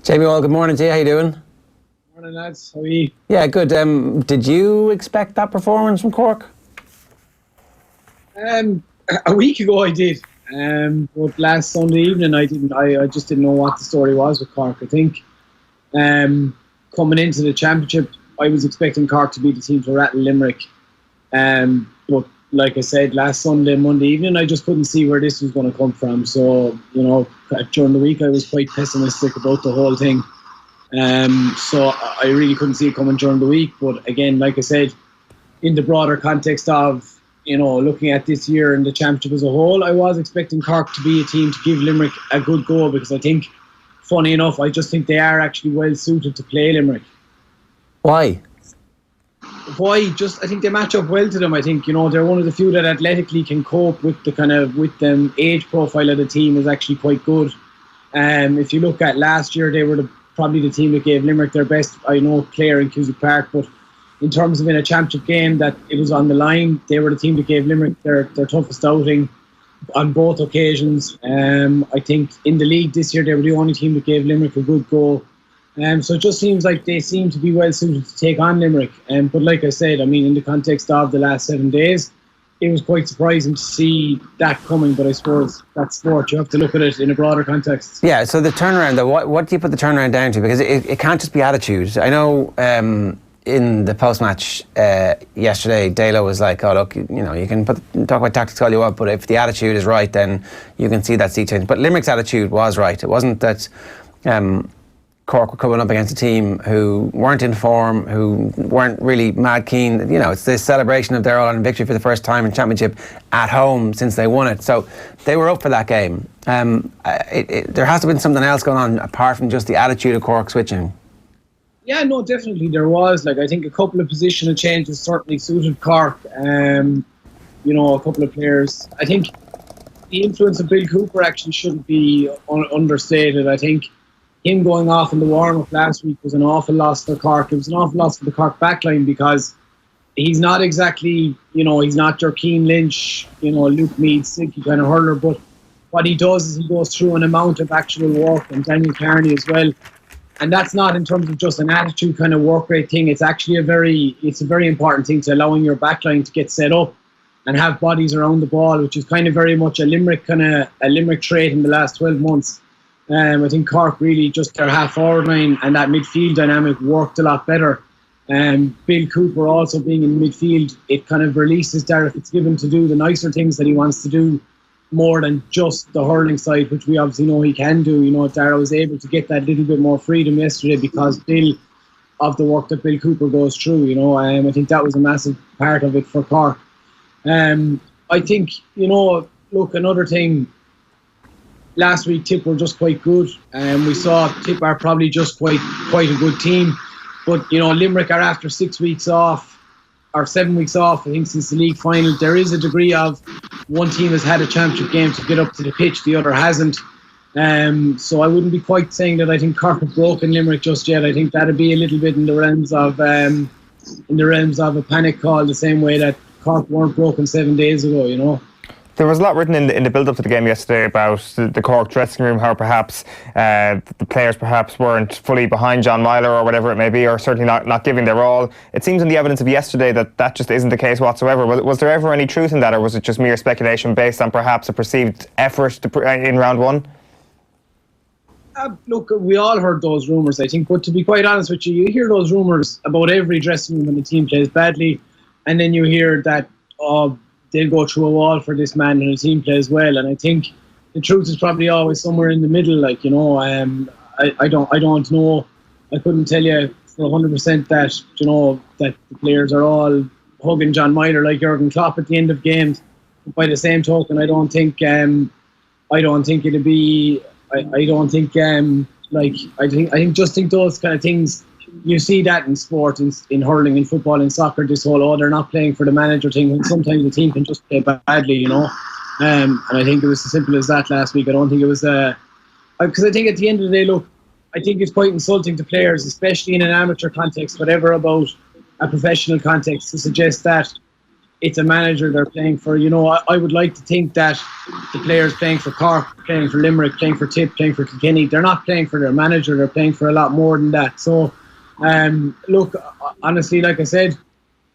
Jamie Wall, good morning to you. How you doing? Morning, lads. How are you? Yeah, good. Did you expect that performance from Cork? A week ago I did, but last Sunday evening I didn't. I just didn't know what the story was with Cork. I think coming into the championship, I was expecting Cork to be the team to rattle Limerick. But like I said, last Monday evening, I just couldn't see where this was going to come from. So, during the week I was quite pessimistic about the whole thing. So I really couldn't see it coming during the week. But again, like I said, in the broader context of, looking at this year and the championship as a whole, I was expecting Cork to be a team to give Limerick a good go, because I think, funny enough, I just think they are actually well suited to play Limerick. Why? I think they match up well to them. I think, they're one of the few that athletically can cope with the age profile of the team is actually quite good. If you look at last year, they were probably the team that gave Limerick their best, player in Cusack Park, but in terms of in a championship game that it was on the line, they were the team that gave Limerick their toughest outing on both occasions. I think in the league this year, they were the only team that gave Limerick a good go. So it just seems like they seem to be well suited to take on Limerick. But like I said, in the context of the last 7 days, it was quite surprising to see that coming. But I suppose that's sport. You have to look at it in a broader context. Yeah, so the turnaround, though, what do you put the turnaround down to? Because it can't just be attitude. I know in the post-match yesterday, Dalo was like, oh, look, you can talk about tactics all you want, but if the attitude is right, then you can see that sea change. But Limerick's attitude was right. It wasn't that Cork were coming up against a team who weren't in form, who weren't really mad keen. It's this celebration of their All-Ireland victory for the first time in Championship at home since they won it. So they were up for that game. There has to have been something else going on apart from just the attitude of Cork switching. Yeah, no, definitely there was. I think a couple of positional changes certainly suited Cork. A couple of players. I think the influence of Bill Cooper actually shouldn't be understated. I think him going off in the warm-up last week was an awful loss for Cork. It was an awful loss for the Cork backline, because he's not exactly, he's not your Keane Lynch, Luke Meade, silky kind of hurler, but what he does is he goes through an amount of actual work, and Daniel Carney as well. And that's not in terms of just an attitude kind of work rate thing. It's actually a very important thing to allowing your backline to get set up and have bodies around the ball, which is kind of very much a Limerick trait in the last 12 months. I think Cork really just their half-forward line and that midfield dynamic worked a lot better. Bill Cooper also being in midfield, it kind of releases Darragh Fitzgibbon to do the nicer things that he wants to do, more than just the hurling side, which we obviously know he can do. Darragh was able to get that little bit more freedom yesterday because of the work that Bill Cooper goes through. I think that was a massive part of it for Cork. I think, look, another thing, last week Tip were just quite good. We saw Tip are probably just quite a good team. But, Limerick are after 6 weeks off, or 7 weeks off, I think, since the league final. There is a degree of one team has had a championship game to get up to the pitch, the other hasn't. So I wouldn't be quite saying that I think Cork have broken Limerick just yet. I think that'd be a little bit in the realms of a panic call, the same way that Cork weren't broken 7 days ago, There was a lot written in the build-up to the game yesterday about the Cork dressing room, how perhaps the players perhaps weren't fully behind John Myler or whatever it may be, or certainly not giving their all. It seems in the evidence of yesterday that just isn't the case whatsoever. Was there ever any truth in that, or was it just mere speculation based on perhaps a perceived effort in round one? Look, we all heard those rumours, I think, but to be quite honest with you, you hear those rumours about every dressing room when the team plays badly, and then you hear that, they'll go through a wall for this man and the team plays well. And I think the truth is probably always somewhere in the middle. I don't know. I couldn't tell you for 100% that, that the players are all hugging John Myler like Jurgen Klopp at the end of games. But by the same token, I think those kind of things, you see that in sport, in hurling, in football, in soccer, this whole, they're not playing for the manager thing, and sometimes the team can just play badly, and I think it was as simple as that last week. I don't think it was because I think at the end of the day, look, I think it's quite insulting to players, especially in an amateur context, whatever about a professional context, to suggest that it's a manager they're playing for. You know, I would like to think that the players playing for Cork, playing for Limerick, playing for Tip, playing for Kilkenny, they're not playing for their manager, they're playing for a lot more than that. So, look, honestly, like I said,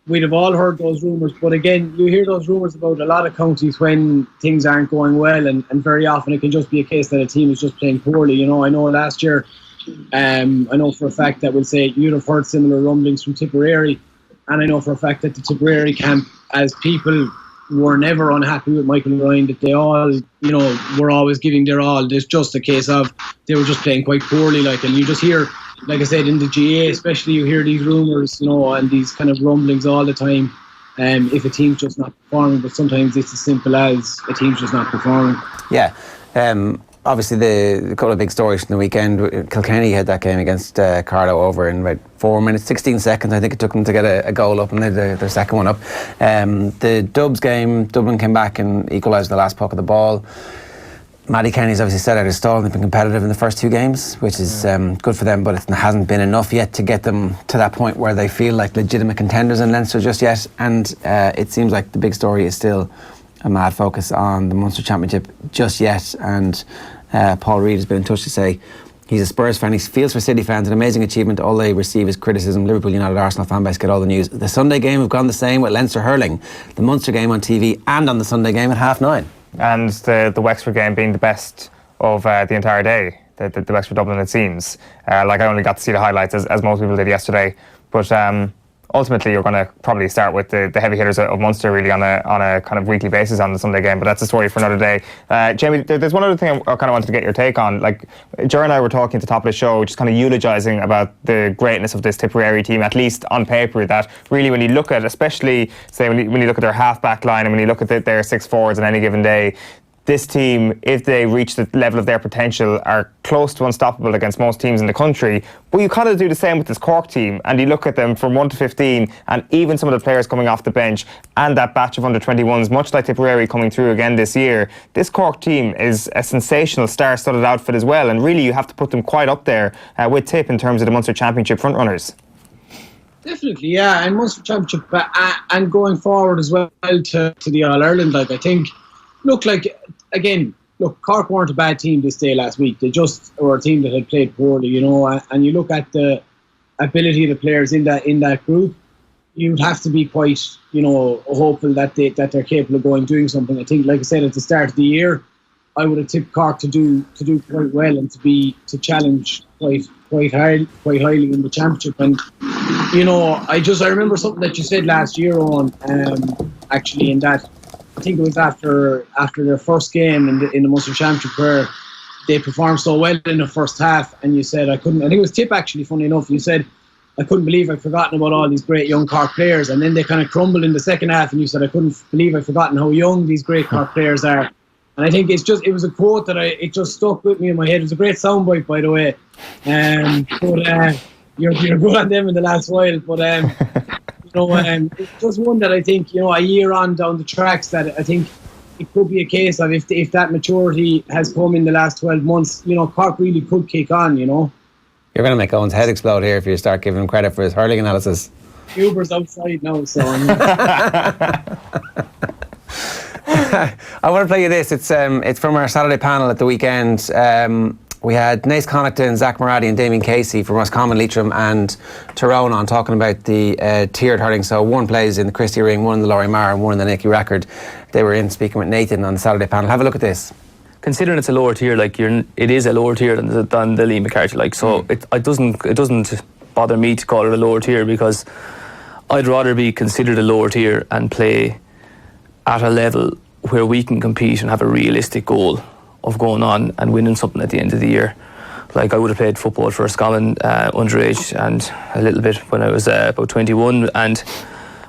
we'd have all heard those rumours, but again, you hear those rumours about a lot of counties when things aren't going well, and very often it can just be a case that a team is just playing poorly. You know, I know last year, I know for a fact that we'll say you'd have heard similar rumblings from Tipperary, and I know for a fact that the Tipperary camp, as people were never unhappy with Michael Eoin, that they all, you know, were always giving their all. There's just a case of they were just playing quite poorly, like, and you just hear, like I said, in the GA especially, you hear these rumours, you know, and these kind of rumblings all the time, if a team's just not performing, but sometimes it's as simple as a team's just not performing. Yeah. Obviously, the couple of big stories from the weekend. Kilkenny had that game against Carlow over in about 4 minutes, 16 seconds. I think it took them to get a goal up, and they had their second one up. The Dubs game, Dublin came back and equalised the last puck of the ball. Matty Kenny's obviously set out his stall, and they've been competitive in the first two games, which is good for them, but it hasn't been enough yet to get them to that point where they feel like legitimate contenders in Leinster just yet. And it seems like the big story is still a mad focus on the Munster Championship just yet. And Paul Reid has been in touch to say he's a Spurs fan. He feels for City fans an amazing achievement. All they receive is criticism. Liverpool, United, Arsenal fan base get all the news. The Sunday game have gone the same with Leinster Hurling. The Munster game on TV and on the Sunday game at 9:30. And the Wexford game being the best of the entire day, the Wexford Dublin, it seems. Like, I only got to see the highlights as most people did yesterday. But ultimately, you're going to probably start with the heavy hitters of Munster really on a kind of weekly basis on the Sunday game. But that's a story for another day. Jamie, there's one other thing I kind of wanted to get your take on. Like, Ger and I were talking at the top of the show, just kind of eulogising about the greatness of this Tipperary team, at least on paper, that really when you look at, especially, say, when you look at their half-back line and when you look at their six forwards on any given day, this team, if they reach the level of their potential, are close to unstoppable against most teams in the country. But you kind of do the same with this Cork team, and you look at them from 1 to 15, and even some of the players coming off the bench, and that batch of under-21s, much like Tipperary coming through again this year. This Cork team is a sensational star-studded outfit as well, and really you have to put them quite up there with Tip in terms of the Munster Championship frontrunners. Definitely, yeah, and Munster Championship and going forward as well to the All-Ireland. Like, I think, look, Cork weren't a bad team this day last week. They just were a team that had played poorly, you know. And you look at the ability of the players in that group, you'd have to be quite, you know, hopeful that they're capable of doing something. I think, like I said at the start of the year, I would have tipped Cork to do quite well and to challenge quite highly in the championship. And you know, I remember something that you said last year on actually, in that. I think it was after their first game in the Munster Championship where they performed so well in the first half, and you said I think it was Tip actually, funny enough, you said I couldn't believe I'd forgotten about all these great young Cork players, and then they kind of crumbled in the second half, and you said I couldn't believe I'd forgotten how young these great Cork players are. And I think it was a quote that it just stuck with me in my head. It was a great soundbite, by the way. But you're good on them in the last while, but it's just one that I think, you know, a year on down the tracks, that I think it could be a case of if that maturity has come in the last 12 months, you know, Cork really could kick on, you know. You're going to make Owen's head explode here if you start giving him credit for his hurling analysis. Uber's outside now, so... I want to play you this. It's from our Saturday panel at the weekend. We had Naas Connaughton, Zach Moratti and Damien Casey from Roscommon, Leitrim and Tyrone on talking about the tiered hurling. So one plays in the Christie Ring, one in the Laurie Mar and one in the Nicky Rackard. They were in speaking with Nathan on the Saturday panel. Have a look at this. Considering it's a lower tier, like it is a lower tier than the Lee McCarthy, like, so it doesn't bother me to call it a lower tier, because I'd rather be considered a lower tier and play at a level where we can compete and have a realistic goal of going on and winning something at the end of the year. Like, I would have played football for Roscommon underage and a little bit when I was about 21, and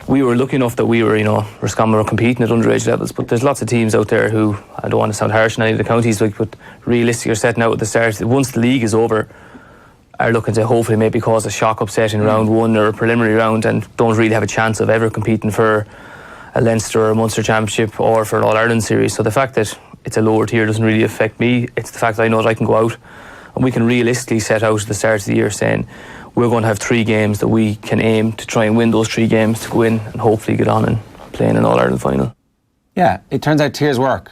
we were lucky enough that we were, you know, Roscommon were competing at underage levels, but there's lots of teams out there who, I don't want to sound harsh in any of the counties, like, but realistically are setting out at the start, once the league is over, are looking to hopefully maybe cause a shock upset in round one or a preliminary round, and don't really have a chance of ever competing for a Leinster or a Munster Championship or for an All-Ireland series. So the fact that it's a lower tier doesn't really affect me. It's the fact that I know that I can go out and we can realistically set out at the start of the year saying we're going to have 3 games that we can aim to try and win those 3 games to go in and hopefully get on and playing an All-Ireland final. Yeah, it turns out tears work.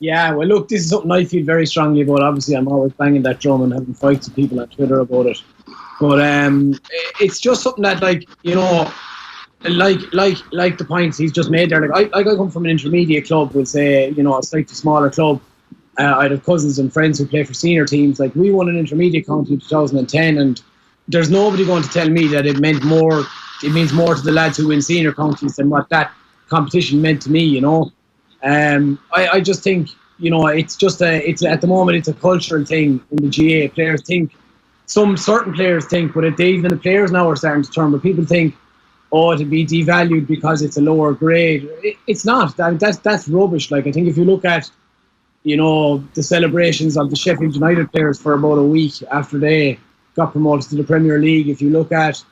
Yeah, well, look, this is something I feel very strongly about. Obviously, I'm always banging that drum and having fights with people on Twitter about it. But it's just something that, like, you know, like the points he's just made there. Like, I come from an intermediate club, we'll say, you know, a slightly smaller club. I'd have cousins and friends who play for senior teams. Like, we won an intermediate county in 2010, and there's nobody going to tell me that it means more to the lads who win senior counties than what that competition meant to me, you know. I just think, you know, it's at the moment it's a cultural thing in the GA. Players think, certain players think, but even the players now are starting to turn. But people think, oh, it'll be devalued because it's a lower grade. It's not. That's rubbish. Like, I think if you look at, you know, the celebrations of the Sheffield United players for about a week after they got promoted to the Premier League, if you look at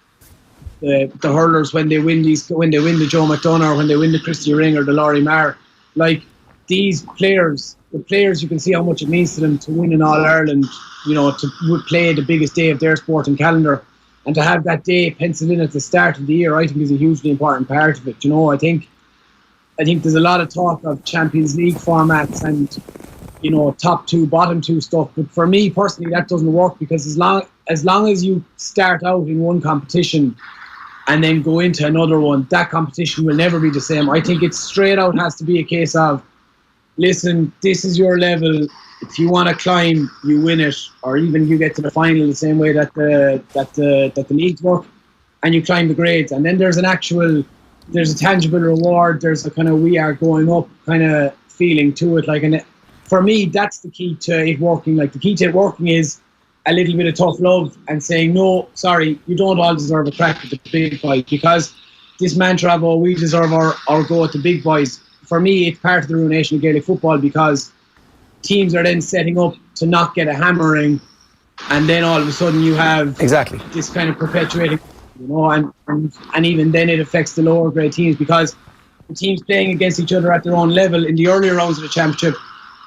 the hurlers when they win the Joe McDonough, or when they win the Christy Ring or the Laurie Marr, like, these players, you can see how much it means to them to win an All-Ireland, you know, to play the biggest day of their sporting calendar, and to have that day penciled in at the start of the year, I think is a hugely important part of it. You know, I think there's a lot of talk of Champions League formats and, you know, top two, bottom two stuff. But for me personally, that doesn't work, because as long as you start out in one competition and then go into another one, that competition will never be the same. I think it straight out has to be a case of, listen, this is your level. If you want to climb, you win it, or even you get to the final the same way that the leagues work, and you climb the grades. And then there's a tangible reward. There's a kind of we are going up kind of feeling to it. Like, and for me, that's the key to it working. Like, the key to it working is a little bit of tough love and saying, no, sorry, you don't all deserve a crack at the big boys, because this mantra of, oh, we deserve our go at the big boys, for me, it's part of the ruination of Gaelic football, because teams are then setting up to not get a hammering, and then all of a sudden you have Exactly this kind of perpetuating, you know, and even then it affects the lower grade teams, because the teams playing against each other at their own level in the earlier rounds of the championship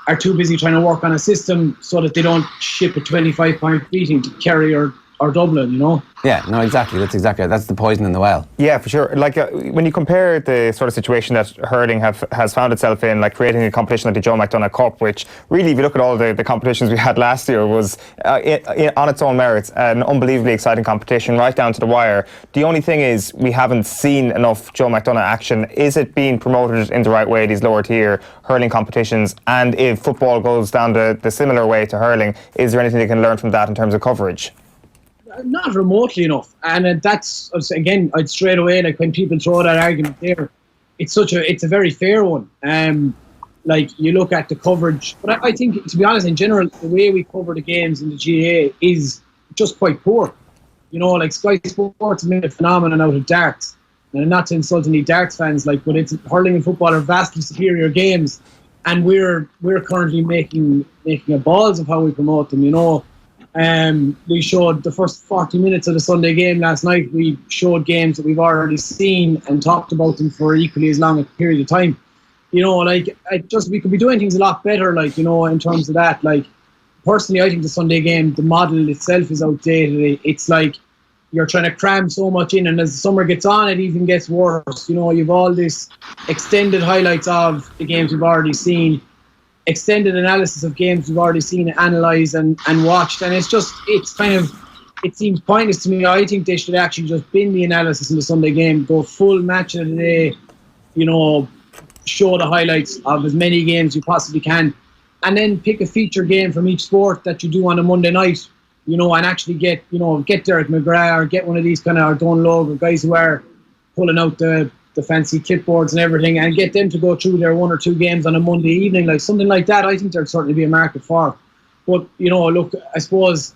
are too busy trying to work on a system so that they don't ship a 25-point beating to Kerry or Dublin, you know? Yeah, no, exactly. That's the poison in the well. Yeah, for sure. Like, when you compare the sort of situation that hurling has found itself in, like creating a competition like the Joe McDonough Cup, which really, if you look at all the competitions we had last year, was on its own merits an unbelievably exciting competition right down to the wire. The only thing is, we haven't seen enough Joe McDonough action. Is it being promoted in the right way, these lower tier hurling competitions? And if football goes down the similar way to hurling, is there anything they can learn from that in terms of coverage? Not remotely enough, and that's, again, I'd straight away, like, when people throw that argument there, it's a very fair one. Like, you look at the coverage, but I think, to be honest, in general, the way we cover the games in the GAA is just quite poor. You know, like, Sky Sports made a phenomenon out of darts, and not to insult any darts fans, like, but it's hurling and football are vastly superior games, and we're currently making a balls of how we promote them. You know. We showed the first 40 minutes of the Sunday game last night. We showed games that we've already seen and talked about them for equally as long a period of time. You know, like, we could be doing things a lot better, like, you know, in terms of that. Like, personally, I think the Sunday game, the model itself is outdated. It's like you're trying to cram so much in, and as the summer gets on, it even gets worse. You know, you've all this extended highlights of the games we've already seen, extended analysis of games we've already seen, analysed and watched, and it seems pointless to me. I think they should actually just bin the analysis in the Sunday game, go full match of the day, you know, show the highlights of as many games you possibly can, and then pick a feature game from each sport that you do on a Monday night, you know, and actually get Derek McGrath or get one of these kind of Don Logue guys who are pulling out the fancy clipboards and everything, and get them to go through their one or two games on a Monday evening, like something like that. I think there'd certainly be a market for. But, you know, look, I suppose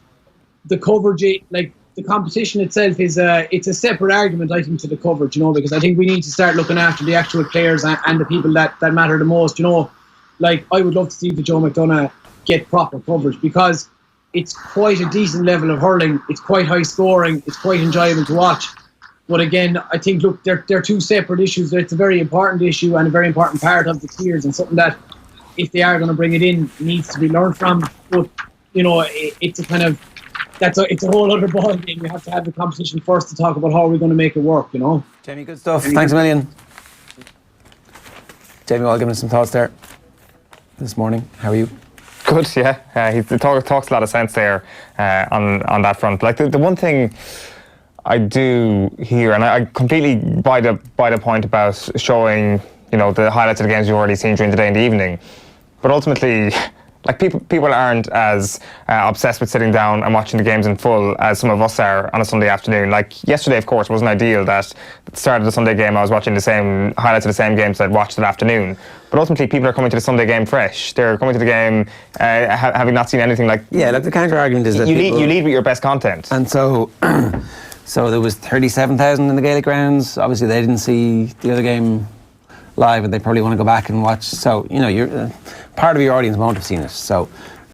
the coverage, like, the competition itself is it's a separate argument, I think, to the coverage, you know, because I think we need to start looking after the actual players and the people that matter the most, you know. Like, I would love to see the Joe McDonough get proper coverage, because it's quite a decent level of hurling. It's quite high scoring. It's quite enjoyable to watch. But again, I think, look, they're two separate issues. It's a very important issue and a very important part of the tiers, and something that, if they are going to bring it in, needs to be learned from. But, you know, it's a kind of, it's a whole other ball game. You have to have the competition first to talk about how we're going to make it work, you know. Jamie, good stuff. Thanks a million. Jamie Wall giving us some thoughts there this morning. How are you? Good, yeah. He talks a lot of sense there on that front. Like the one thing I do hear, and I completely buy the point about showing, the highlights of the games you've already seen during the day and the evening. But ultimately, like people aren't as obsessed with sitting down and watching the games in full as some of us are on a Sunday afternoon. Like yesterday, of course, wasn't ideal that at the start of the Sunday game I was watching the same highlights of the same games I'd watched that afternoon. But ultimately, people are coming to the Sunday game fresh. They're coming to the game having not seen anything like... Yeah, look, the counter argument is that you lead with your best content. And so there was 37,000 in the Gaelic grounds. Obviously, they didn't see the other game live, and they probably want to go back and watch. So, you're part of your audience won't have seen it. So